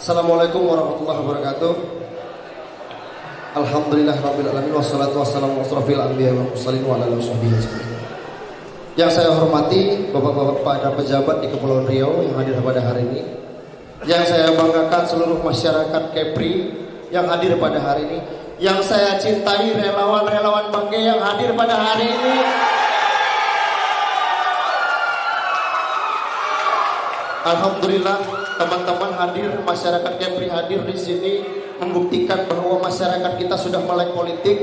Assalamualaikum warahmatullahi wabarakatuh. Alhamdulillah rabbil alamin wassalatu wassalamu ala asrofil anbiya'i wal mursalin wa ala alihi washabbihi ajmain. Yang saya hormati Bapak-bapak para pejabat di Kepulauan Riau yang hadir pada hari ini. Yang saya banggakan seluruh masyarakat Kepri yang hadir pada hari ini. Yang saya cintai relawan-relawan Bangge yang hadir pada hari ini. Alhamdulillah teman-teman hadir, masyarakat Kepri hadir di sini membuktikan bahwa masyarakat kita sudah melek politik.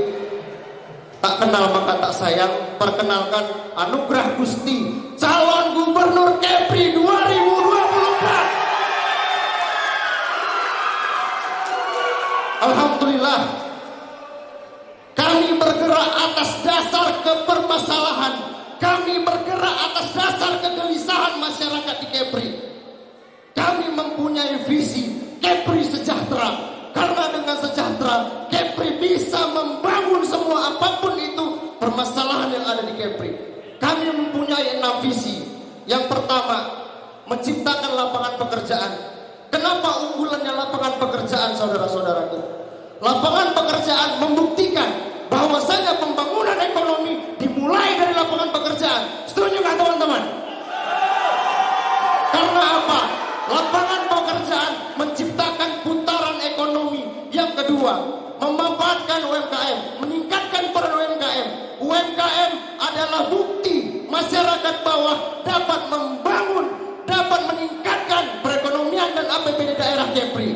Tak kenal maka tak sayang. Perkenalkan Anugerah Gusti calon gubernur Kepri 2024. Alhamdulillah kami bergerak atas dasar kepermasalahan. Kami bergerak atas dasar kegelisahan masyarakat di Kepri. Kami mempunyai visi Kepri sejahtera. Karena dengan sejahtera Kepri bisa membangun semua apapun itu permasalahan yang ada di Kepri. Kami mempunyai 6 visi. Yang pertama, menciptakan lapangan pekerjaan. Kenapa unggulannya lapangan pekerjaan, saudara-saudaraku? Lapangan pekerjaan membuktikan bahwasanya pembangunan ekonomi dimulai dari lapangan pekerjaan. Setuju nggak teman-teman? Karena apa? Lapangan pekerjaan menciptakan putaran ekonomi. Yang kedua, memanfaatkan UMKM, meningkatkan peran UMKM. UMKM adalah bukti masyarakat bawah dapat membangun, dapat meningkatkan perekonomian dan APBD daerah Kepri.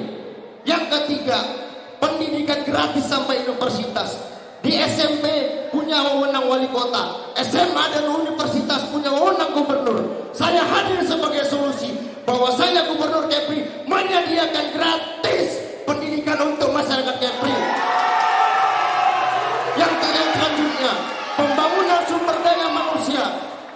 Yang ketiga, pendidikan gratis sampai universitas. Di SMP punya wewenang wali kota, SMA dan universitas punya wewenang gubernur. Saya hadir sebagai solusi bahwasanya gubernur Kepri menyediakan gratis pendidikan untuk masyarakat Kepri. Yang selanjutnya, pembangunan sumber daya manusia.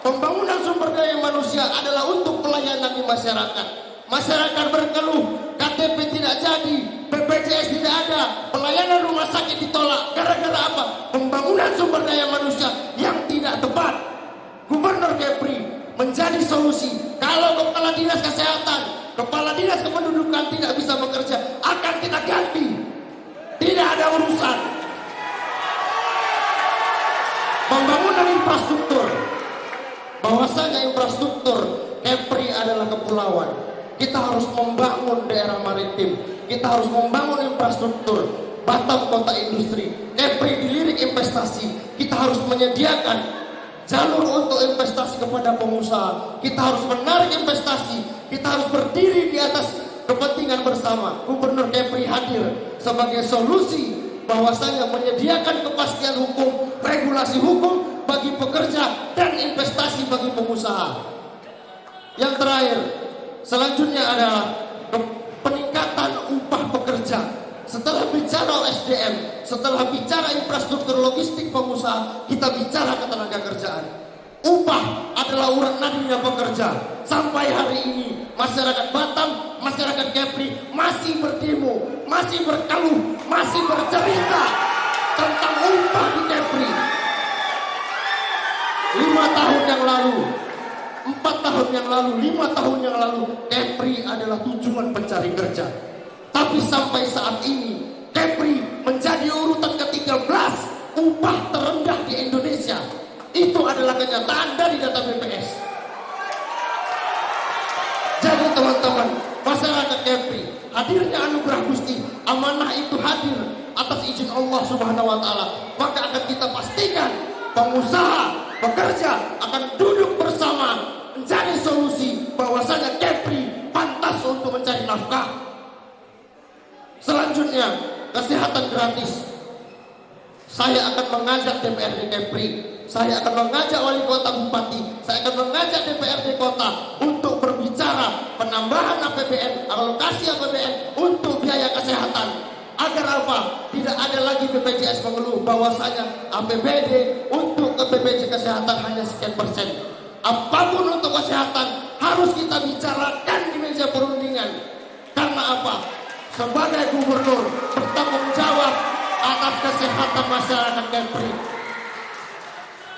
Pembangunan sumber daya manusia adalah untuk pelayanan di masyarakat. Masyarakat berkeluh, KTP tidak jadi, BPJS tidak ada, pelayanan rumah sakit ditolak. Gara-gara apa? Pembangunan sumber daya manusia yang tidak tepat. Gubernur Kepri menjadi solusi. Kalau kepala dinas kesehatan, kepala dinas kependudukan tidak bisa bekerja, akan kita ganti. Tidak ada urusan. Pembangunan infrastruktur. Bahwasanya infrastruktur Kepri adalah kepulauan. Kita harus membangun daerah maritim. Kita harus membangun infrastruktur. Batam kota industri. Kepri dilirik investasi. Kita harus menyediakan jalur untuk investasi kepada pengusaha. Kita harus menarik investasi. Kita harus berdiri di atas kepentingan bersama. Gubernur Kepri hadir sebagai solusi bahwasanya menyediakan kepastian hukum, regulasi hukum bagi pekerja dan investasi bagi pengusaha. Yang terakhir, selanjutnya adalah peningkatan upah pekerja. Setelah bicara SDM, setelah bicara infrastruktur logistik pengusaha, kita bicara ketenaga kerjaan. Upah adalah urat nadinya pekerja. Sampai hari ini masyarakat Batam, masyarakat Kepri masih berdemo, masih berkeluh, masih bercerita tentang upah di Kepri. 5 tahun yang lalu, 4 tahun yang lalu, 5 tahun yang lalu, Kepri adalah tujuan pencari kerja. Tapi sampai saat ini Kepri menjadi urutan ke-13 upah terendah di Indonesia. Itu adalah kenyataan dari data BPS. Jadi teman-teman, masyarakat Kepri, hadirnya Anugerah Gusti, amanah itu hadir atas izin Allah Subhanahu wa taala. Maka akan kita pastikan pengusaha, pekerja akan duduk bersama mencari solusi bahwasanya Kepri pantas untuk mencari nafkah. Selanjutnya, kesehatan gratis. Saya akan mengajak DPRD Kepri, saya akan mengajak wali kota bupati, saya akan mengajak DPRD kota untuk berbicara penambahan APBN, alokasi APBN untuk biaya kesehatan. Agar apa? Tidak ada lagi BPJS mengeluh bahwasanya APBD untuk ke BPJS kesehatan hanya sekian persen. Apapun untuk kesehatan harus kita bicarakan di meja perundingan. Karena apa? Sebagai gubernur bertanggung jawab atas kesehatan masyarakat Kepri.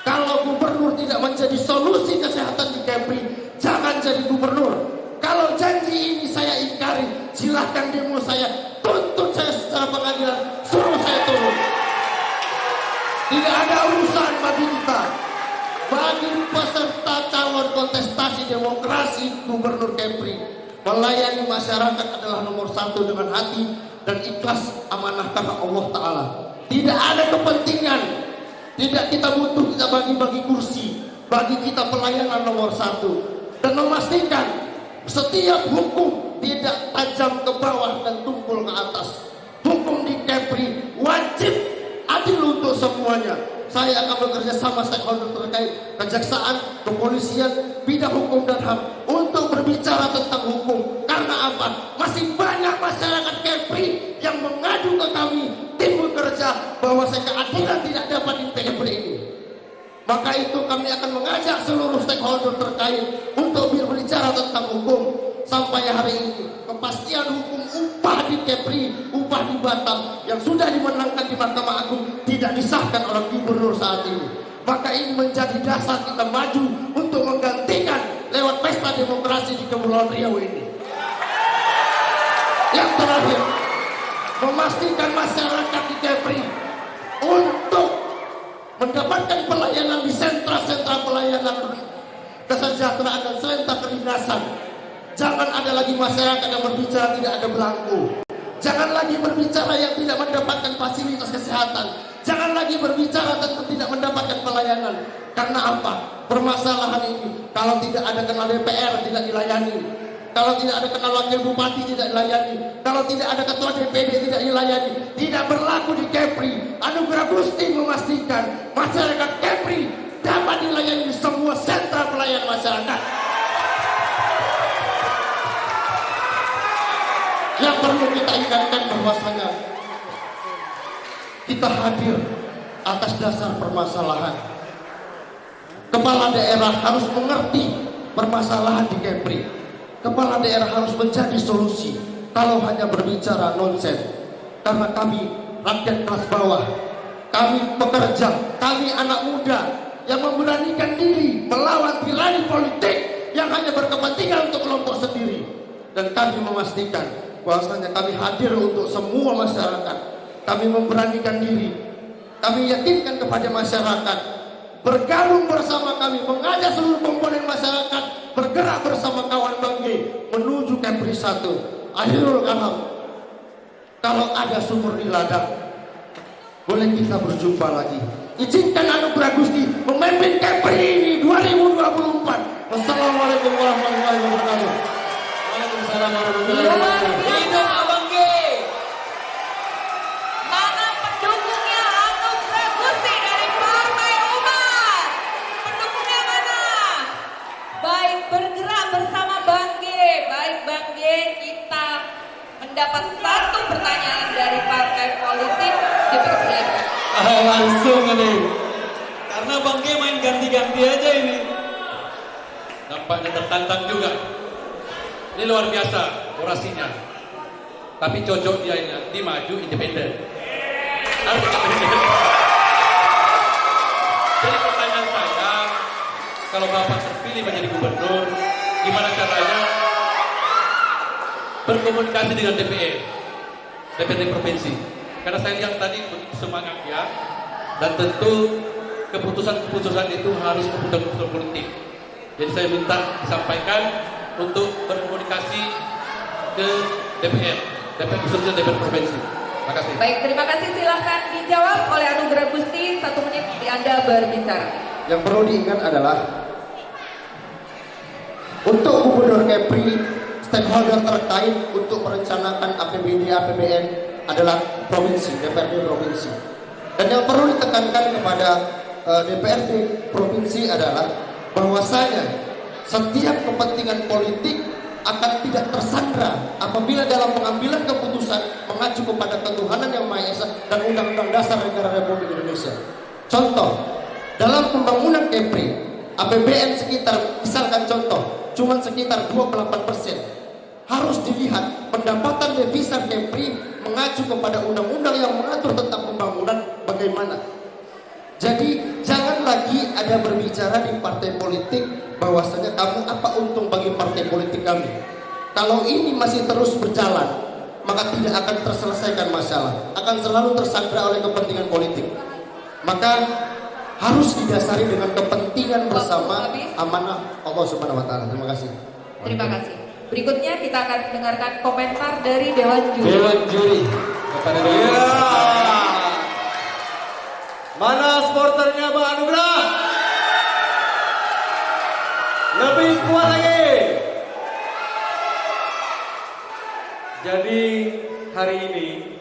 Kalau gubernur tidak menjadi solusi kesehatan di Kepri, jangan jadi gubernur. Kalau janji ini saya ingkari, silahkan demo saya, tuntut saya secara pengadilan, suruh saya turun. Tidak ada urusan bagi kita. Bagi peserta calon kontestasi demokrasi Gubernur Kepri, melayani masyarakat adalah nomor satu dengan hati dan ikhlas amanah karena Allah Ta'ala. Tidak ada kepentingan, tidak kita butuh kita bagi-bagi kursi. Bagi kita pelayanan nomor satu, dan memastikan setiap hukum tidak tajam ke bawah dan tumpul ke atas. Hukum di Kepri wajib adil untuk semuanya. Saya akan bekerja sama stakeholder terkait, kejaksaan, kepolisian, bidang hukum dan HAM untuk berbicara tentang hukum. Karena apa? Masih banyak masyarakat Kepri yang mengadu ke kami, tim bekerja, bahwa keadilan tidak dapat di Kepri ini. Maka itu kami akan mengajak seluruh stakeholder terkait untuk berbicara tentang hukum. Sampai hari ini kepastian hukum upah di Kepri, upah di Batam yang sudah dimenangkan di Mahkamah Agung tidak disahkan oleh gubernur saat ini. Maka ini menjadi dasar kita maju untuk menggantikan lewat pesta demokrasi di Kepulauan Riau ini. Yang terakhir, memastikan masyarakat di Kepri untuk mendapatkan pelayanan di sentra-sentra pelayanan kesejahteraan dan sentra kedinasan. Jangan ada lagi masyarakat yang berbicara tidak ada belangku. Jangan lagi berbicara yang tidak mendapatkan fasilitas kesehatan. Jangan lagi berbicara tentang tidak mendapatkan pelayanan. Karena apa? Permasalahan ini kalau tidak ada kenal DPR tidak dilayani. Kalau tidak ada kenal wakil bupati tidak dilayani. Kalau tidak ada ketua DPD tidak dilayani. Tidak berlaku di Kepri. Anugerah Gusti memastikan masyarakat Kepri dapat dilayani di semua sentra pelayanan masyarakat. Yang perlu kita ingatkan bahwasanya kita hadir atas dasar permasalahan. Kepala daerah harus mengerti permasalahan di Kepri. Kepala daerah harus menjadi solusi. Kalau hanya berbicara nonsens, karena kami rakyat kelas bawah, kami pekerja, kami anak muda yang memberanikan diri melawan tirani politik yang hanya berkepentingan untuk kelompok sendiri. Dan kami memastikan bahwasanya kami hadir untuk semua masyarakat. Kami memberanikan diri. Kami yakinkan kepada masyarakat bergabung bersama kami, mengajak seluruh komponen masyarakat bergerak bersama kawan Bangge menuju Kepri 1. Akhirul kalam, kalau ada sumur di ladang, boleh kita berjumpa lagi. Izinkan anugerah Gusti memimpin Kepri ini 2024. Wassalamualaikum warahmatullahi wabarakatuh. Waalaikumsalam warahmatullahi wabarakatuh. Hidup Abang G. Mana pendukungnya anugerah Gusti dari Partai Umat? Pendukungnya mana? Baik, bergerak bersama Bang G. Baik Bang G, kita mendapat satu pertanyaan dari partai politik. Dipersilakan. Langsung ini. Karena Bang G main ganti-ganti aja ini. Nampaknya tertantang juga. Ini luar biasa orasinya. Tapi cocok dia nanti maju independen. Harus independen. Jadi pertanyaan saya, kalau Bapak terpilih menjadi gubernur, gimana caranya berkomunikasi dengan DPRD provinsi? Karena saya lihat tadi begitu semangat ya, dan tentu keputusan-keputusan itu harus keputusan politik. Jadi saya minta disampaikan untuk berkomunikasi ke DPR khususnya DPR provinsi. Terima kasih. Baik, terima kasih. Silahkan dijawab oleh anugerah Gusti. 1 menit Anda berbicara. Yang perlu diingat adalah untuk Gubernur Kepri, stakeholder terkait untuk merencanakan APBD APBN adalah provinsi, DPRD provinsi. Dan yang perlu ditekankan kepada DPRD provinsi adalah bahwasanya setiap kepentingan politik akan tidak tersandra apabila dalam pengambilan keputusan mengacu kepada ketuhanan yang Maha Esa dan Undang-Undang Dasar Negara Republik Indonesia. Contoh, dalam pembangunan Kepri, APBN sekitar, misalkan contoh, cuma sekitar 28%. Harus dilihat pendapatan devisa Kepri mengacu kepada undang-undang yang mengatur tentang pembangunan bagaimana. Jadi jangan lagi ada berbicara di partai politik bahwasanya kamu apa untung bagi partai politik kami. Kalau ini masih terus berjalan, maka tidak akan terselesaikan masalah, akan selalu tersandra oleh kepentingan politik. Maka harus didasari dengan kepentingan bersama, amanah Allah Subhanahu wa taala. Terima kasih. Terima kasih. Berikutnya kita akan dengarkan komentar dari Dewan Juri. Dewan Juri kepada Dewan. Mana supporternya Bang Anugrah? Lebih kuat lagi. Jadi hari ini,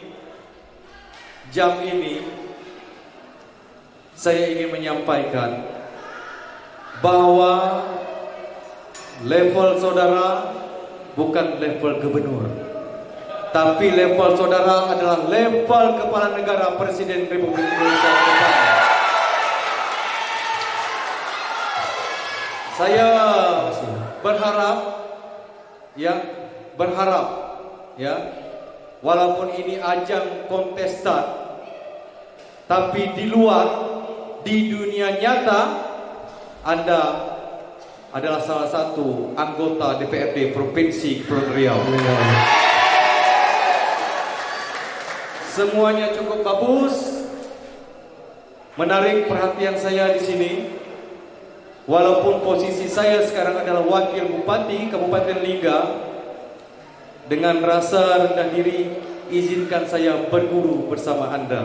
jam ini, saya ingin menyampaikan bahwa level saudara bukan level gubernur, tapi level saudara adalah level kepala negara Presiden Republik Indonesia ke depan. Saya berharap ya, walaupun ini ajang kontestan, tapi di luar, di dunia nyata, Anda adalah salah satu anggota DPRD Provinsi Kepulauan Riau. Semuanya cukup bagus, menarik perhatian saya di sini. Walaupun posisi saya sekarang adalah wakil bupati Kabupaten Lingga, dengan rasa rendah diri, izinkan saya berguru bersama Anda.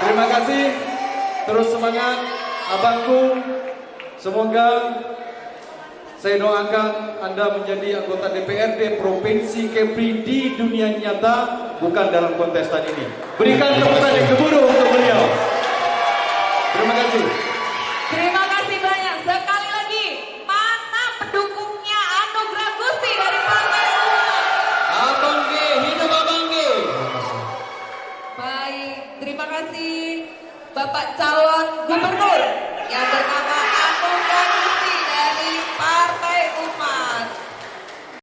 Terima kasih. Terus semangat, abangku. Semoga saya doakan Anda menjadi anggota DPRD Provinsi Kepri di dunia nyata, bukan dalam kontestan ini. Berikan tepuk tangan yang gemuruh untuk beliau. Terima kasih. Terima kasih banyak. Sekali lagi, mana pendukungnya Anugrah Gusti dari Partai Umat? Abang G, hidup Abang G. Baik, terima kasih Bapak calon gubernur yang bernama Anugrah Gusti dari Partai